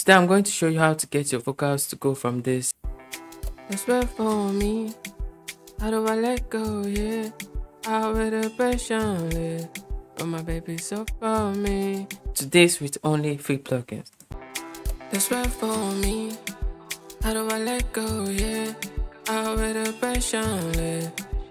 Today I'm going to show you how to get your vocals to go from this. It's well for me. How do I let go? Yeah, out with the pressure. Yeah. But my baby so for me. To this with only 3 plugins. That's right for me. How do I let go? Yeah, out with the pressure. Yeah.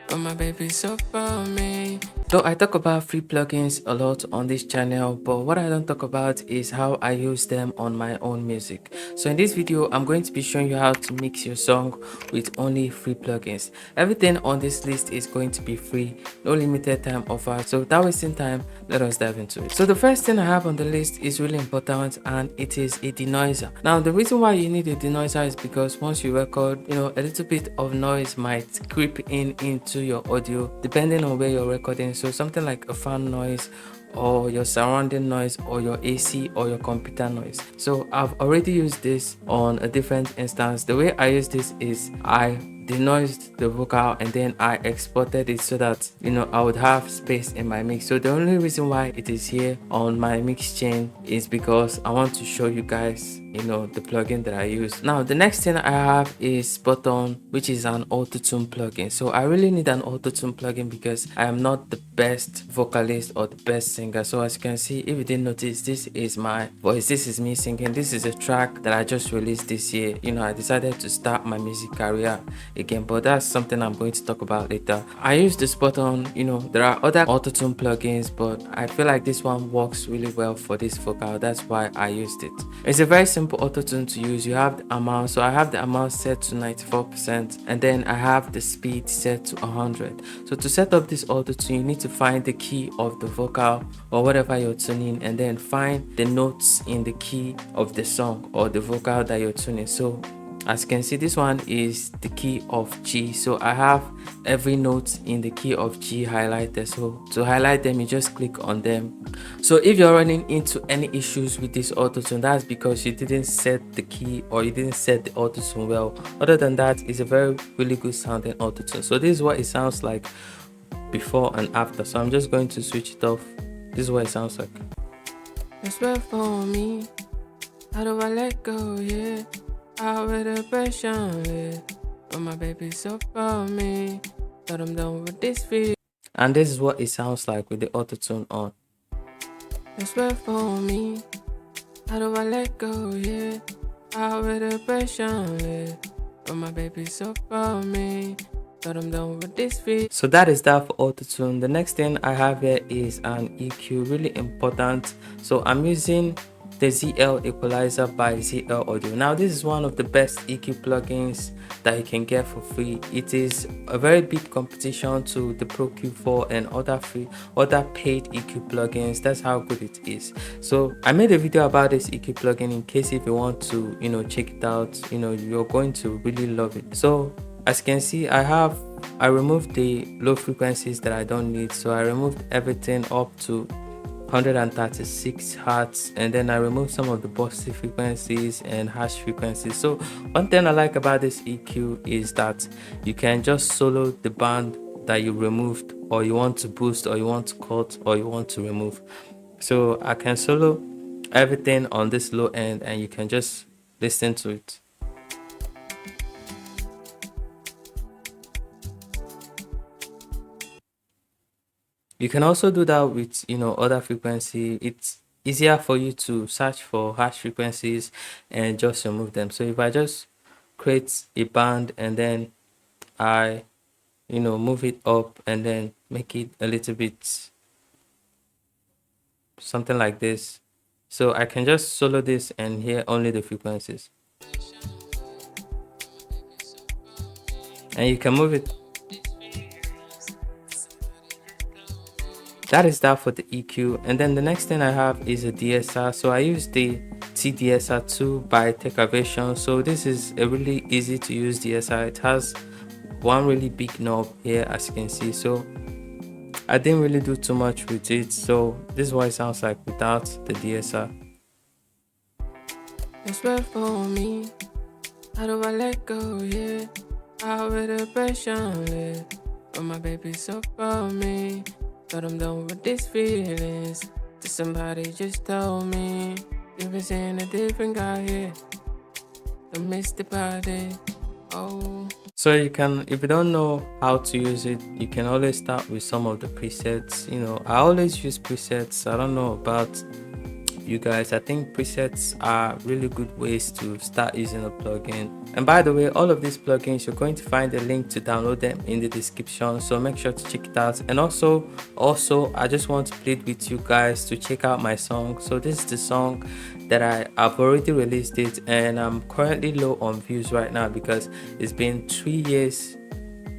But my baby so for me. Though I talk about free plugins a lot on this channel, but what I don't talk about is how I use them on my own music. So in this video, I'm going to be showing you how to mix your song with only free plugins. Everything on this list is going to be free, no limited time offer. So without wasting time, let us dive into it. So the first thing I have on the list is really important, and it is a denoiser. Now the reason why you need a denoiser is because once you record, a little bit of noise might creep into your audio depending on where you're recording. So something like a fan noise or your surrounding noise or your AC or your computer noise. So I've already used this on a different instance. The way I use this is I denoised the vocal and then I exported it so that I would have space in my mix. So the only reason why it is here on my mix chain is because I want to show you guys the plugin that I use. Now the next thing I have is Spoton, which is an auto-tune plugin. So I really need an auto-tune plugin because I am not the best vocalist or the best singer. So as you can see, if you didn't notice, this is my voice, this is me singing. This is a track that I just released this year. I decided to start my music career again, but that's something I'm going to talk about later. I use the Spoton. There are other auto-tune plugins, but I feel like this one works really well for this vocal. That's why I used it. It's a very simple auto-tune to use. You have the amount, so I have the amount set to 94% and then I have the speed set to 100. So to set up this auto-tune, you need to find the key of the vocal or whatever you're tuning, and then find the notes in the key of the song or the vocal that you're tuning. So as you can see, this one is the key of G. So I have every note in the key of G highlighted. So to highlight them, you just click on them. So if you're running into any issues with this auto-tune, that's because you didn't set the key or you didn't set the auto-tune well. Other than that, it's a very really good sounding auto-tune. So this is what it sounds like before and after. So I'm just going to switch it off. This is what it sounds like. It's well for me. How do I let go? Yeah. Out with the pressure, yeah. But my baby so for me. But I'm done with this feeling. And this is what it sounds like with the auto-tune on. It's well for me. How do I let go? Yeah. Out with the pressure, yeah. But my baby so for me. But I'm done with this feeling. So that is that for auto-tune. The next thing I have here is an EQ, really important. So I'm using the ZL Equalizer by ZL Audio. Now this is one of the best EQ plugins that you can get for free. It is a very big competition to the Pro Q4 and other paid EQ plugins. That's how good it is. So I made a video about this EQ plugin in case if you want to check it out. You're going to really love it. So as you can see, I removed the low frequencies that I don't need. So I removed everything up to 136 hertz, and then I removed some of the bossy frequencies and harsh frequencies. So one thing I like about this EQ is that you can just solo the band that you removed, or you want to boost, or you want to cut, or you want to remove. So I can solo everything on this low end and you can just listen to it. You can also do that with other frequency. It's easier for you to search for harsh frequencies and just remove them. So if I just create a band and then I move it up and then make it a little bit something like this, so I can just solo this and hear only the frequencies, and you can move it. That is that for the EQ. And then the next thing I have is a De-Esser. So I use the T-De-Esser 2 by Techivation. So this is a really easy to use De-Esser. It has one really big knob here, as you can see. So I didn't really do too much with it. So this is what it sounds like without the De-Esser. It's well for me. How do I let go? Yeah. Out with the pressure, yeah. But my baby so for me. But I'm done with these feelings that somebody just told me. You've been seeing a different guy here. Don't miss the party. Oh. So you can, if you don't know how to use it, you can always start with some of the presets. You know, I always use presets. I don't know about you guys. I think presets are really good ways to start using a plugin. And by the way, all of these plugins, you're going to find a link to download them in the description, so make sure to check it out. And also I just want to plead with you guys to check out my song. So this is the song that I've already released it, and I'm currently low on views right now because it's been 3 years.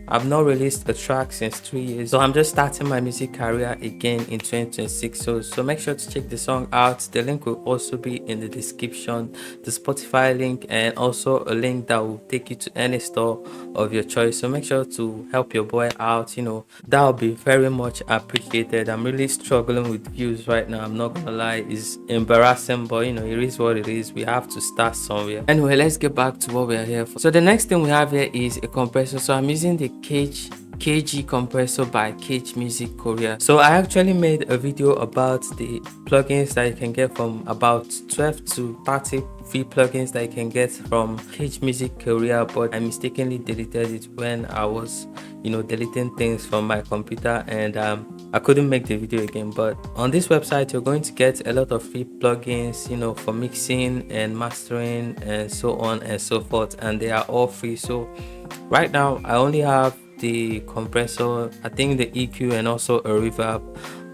I've not released a track since 3 years, so I'm just starting my music career again in 2026. So make sure to check the song out. The link will also be in the description, the Spotify link, and also a link that will take you to any store of your choice. So make sure to help your boy out. You know, that will be very much appreciated. I'm really struggling with views right now, I'm not gonna lie. It's embarrassing, but you know, it is what it is. We have to start somewhere. Anyway, let's get back to what we are here for. So the next thing we have here is a compressor. So I'm using the Kage compressor by Kage Music Korea. So I actually made a video about the plugins that you can get from, about 12 to 30 free plugins that you can get from Kage Music Korea, but I mistakenly deleted it when I was, you know, deleting things from my computer, and I couldn't make the video again. But on this website, you're going to get a lot of free plugins, you know, for mixing and mastering and so on and so forth, and they are all free. So right now I only have the compressor, I think the EQ, and also a reverb,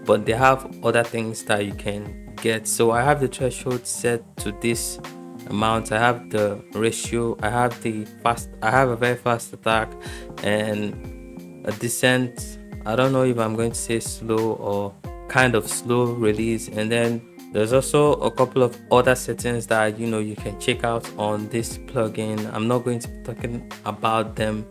but they have other things that you can get. So I have the threshold set to this amount, I have the ratio, I have a very fast attack and a decent, I don't know if I'm going to say slow or kind of slow release. And then there's also a couple of other settings that, you know, you can check out on this plugin. I'm not going to be talking about them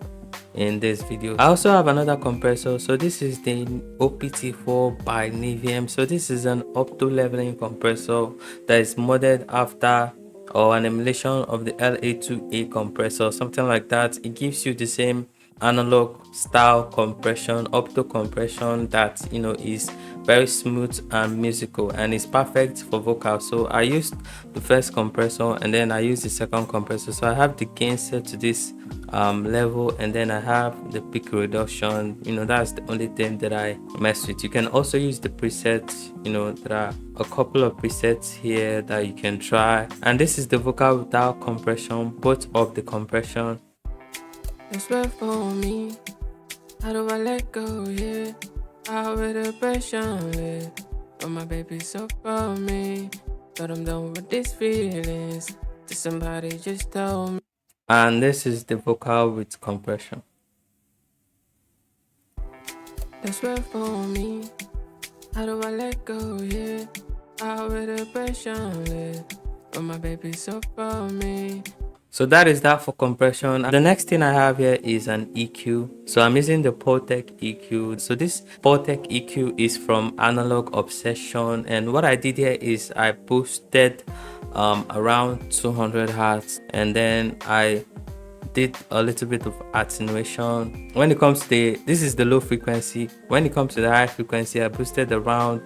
in this video. I also have another compressor. So this is the OPT4 by Niviem. So this is an opto leveling compressor that is modeled after, or an emulation of, the LA2A compressor, something like that. It gives you the same analog style compression, opto compression, that, you know, is very smooth and musical, and it's perfect for vocal. So I used the first compressor and then I used the second compressor. So I have the gain set to this level, and then I have the peak reduction. You know, that's the only thing that I mess with. You can also use the presets. You know, there are a couple of presets here that you can try, and this is the vocal without compression, both of the compression. It's worth for me. How do I let go? Yeah, out with the pressure, yeah. But my baby's so for me. But I'm done with these feelings. That somebody just told me. And this is the vocal with compression. That's worth for me. How do I let go? Yeah, out with the pressure, yeah. But my baby's so for me. So that is that for compression. The next thing I have here is an EQ. So I'm using the Poortec EQ. So this Poortec EQ is from Analog Obsession, and what I did here is I boosted around 200 hertz, and then I did a little bit of attenuation. When it comes to this is the low frequency. When it comes to the high frequency, I boosted around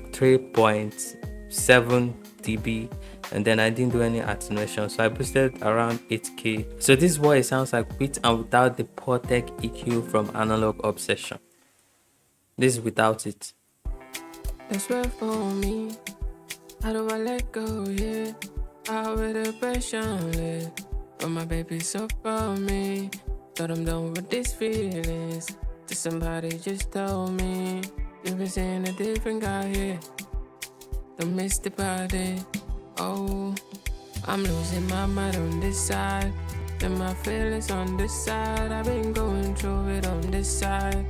3.7 dB, and then I didn't do any attenuation, so I boosted around 8K. So this is what it sounds like with and without the Poortec EQ from Analog Obsession. This is without it. That's where for me. How do I let go? Yeah, out with the pressure, yeah. But my baby's so for me. Thought I'm done with these feelings. That somebody just told me. You've been seeing a different guy here. Don't miss the party. Oh, I'm losing my mind on this side, and my feelings on this side. I've been going through it on this side.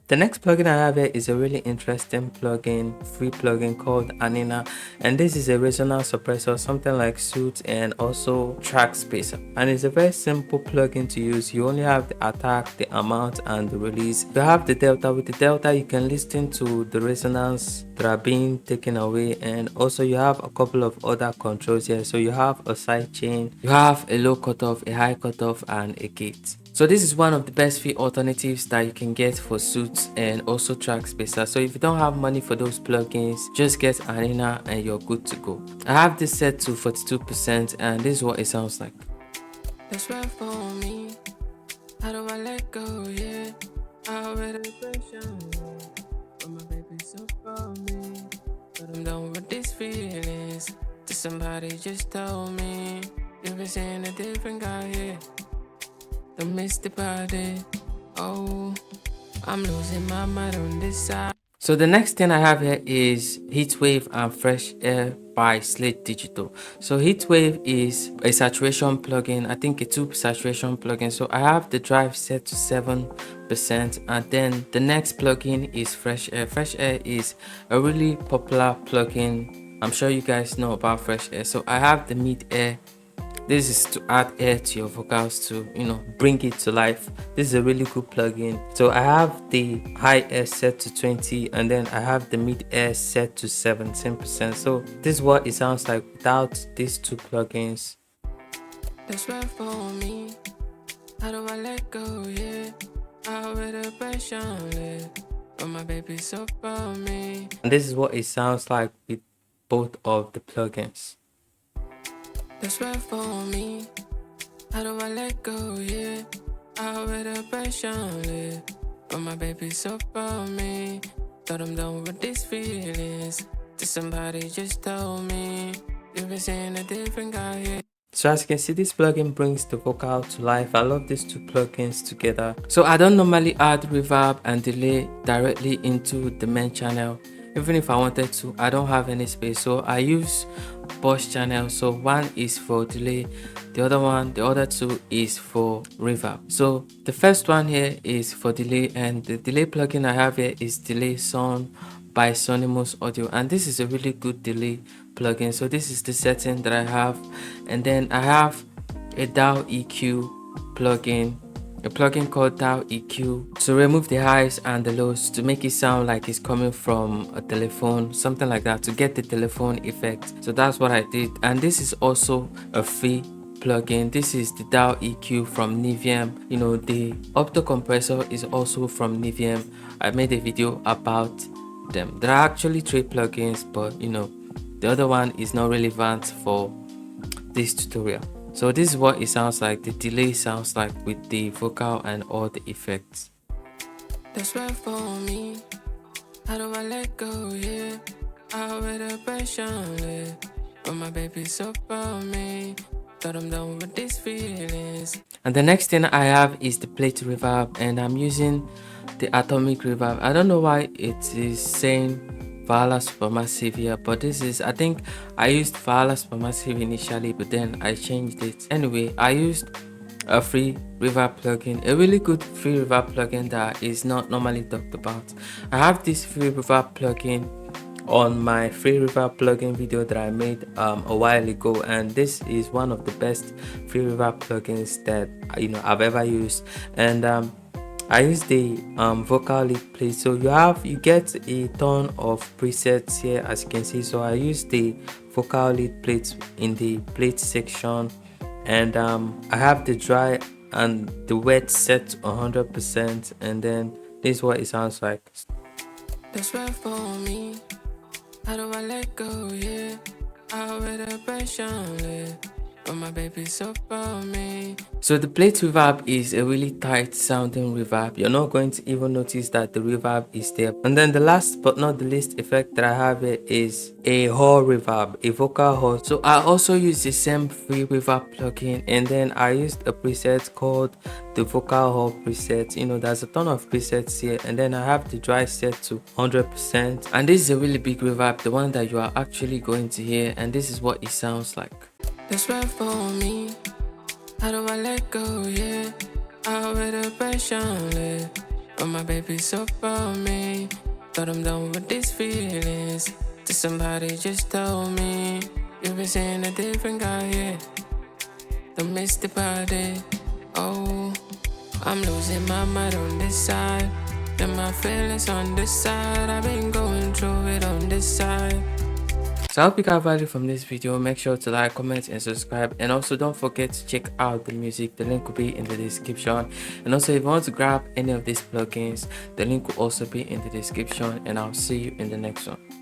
The next plugin I have here is a really interesting plugin, free plugin called ANINA, and this is a resonance suppressor, something like Suit and also track spacer, and it's a very simple plugin to use. You only have the attack, the amount, and the release. You have the delta. With the delta you can listen to the resonance that are being taken away, and also you have a couple of other controls here. So you have a side chain, you have a low cutoff, a high cutoff, and a gate. So this is one of the best fee alternatives that you can get for suits and also track spacer. So if you don't have money for those plugins, just get ANINA and you're good to go. I have this set to 42% and this is what it sounds like. That's right for me. How do I let go? Yeah, I wear the pressure. But my baby's so for me. But I'm done with these feelings. To somebody just told me you've been seeing a different guy here. Don't miss the party. Oh, I'm losing my mind on this side. So the next thing I have here is Heatwave and Fresh Air by Slate Digital. So Heatwave is a saturation plugin, I think a tube saturation plugin. So I have the drive set to 7%, and then the next plugin is Fresh Air. Fresh Air is a really popular plugin. I'm sure you guys know about Fresh Air. So I have the mid air. This is to add air to your vocals to, bring it to life. This is a really good plugin. So I have the high air set to 20, and then I have the mid air set to 17%. So this is what it sounds like without these two plugins. That's right for me. How do I let go? Yeah, I wear the pressure on it. But my baby's so for me. And this is what it sounds like with both of the plugins. That's right for me. How do I let go? Yeah, I wear the pressure on it. But my baby's so for me. Thought I'm done with these feelings. To somebody just told me you've been seeing a different guy here. So as you can see, this plugin brings the vocal to life. I love these two plugins together. So I don't normally add reverb and delay directly into the main channel. Even if I wanted to, I don't have any space, so I use bus channels. So one is for delay, the other two is for reverb. So the first one here is for delay, and the delay plugin I have here is Delayson by Sonimus Audio, and this is a really good delay plugin. So this is the setting that I have, and then I have a DAW EQ plugin, a plugin called DAW EQ, to remove the highs and the lows to make it sound like it's coming from a telephone, something like that, to get the telephone effect. So that's what I did, and this is also a free plugin. This is the DAW EQ from Niviem. The opto compressor is also from Niviem. I made a video about them. There are actually 3 plugins, but the other one is not relevant for this tutorial. So this is what it sounds like, the delay sounds like, with the vocal and all the effects. That's right for me. How do I let go? Yeah, I wear the pressure on it. But my baby's so for me. Thought I'm done with these feelings. And the next thing I have is the plate reverb, and I'm using the atomic reverb. I don't know why it is saying Vala Supermassive here, but this is, I think I used Vala Supermassive initially, but then I changed it. Anyway, I used a free reverb plugin, a really good free reverb plugin that is not normally talked about. I have this free reverb plugin on my free reverb plugin video that I made a while ago, and this is one of the best free reverb plugins that I've ever used. And I use the vocal lead plate. So you get a ton of presets here, as you can see. So I use the vocal lead plate in the plate section, and I have the dry and the wet set to 100%, and then this is what it sounds like. That's right for me. How do I let go? Yeah, I wear the pressure on it. But my baby's so for me. So the plate reverb is a really tight sounding reverb. You're not going to even notice that the reverb is there. And then the last but not the least effect that I have here is a hall reverb, a vocal hall. So I also use the same free reverb plugin, and then I used a preset called the vocal hall preset. There's a ton of presets here, and then I have the dry set to 100%. And this is a really big reverb, the one that you are actually going to hear, and this is what it sounds like. That's right for me. How do I let go? Yeah, I wear the pressure on it. But my baby's so for me. Thought I'm done with these feelings. To somebody just told me you've been seeing a different guy here. Don't miss the party. Oh, I'm losing my mind on this side, and my feelings on this side. I've been going through it on this side. So I hope you got value from this video. Make sure to like, comment, and subscribe. And also don't forget to check out the music. The link will be in the description. And also if you want to grab any of these plugins, the link will also be in the description. And I'll see you in the next one.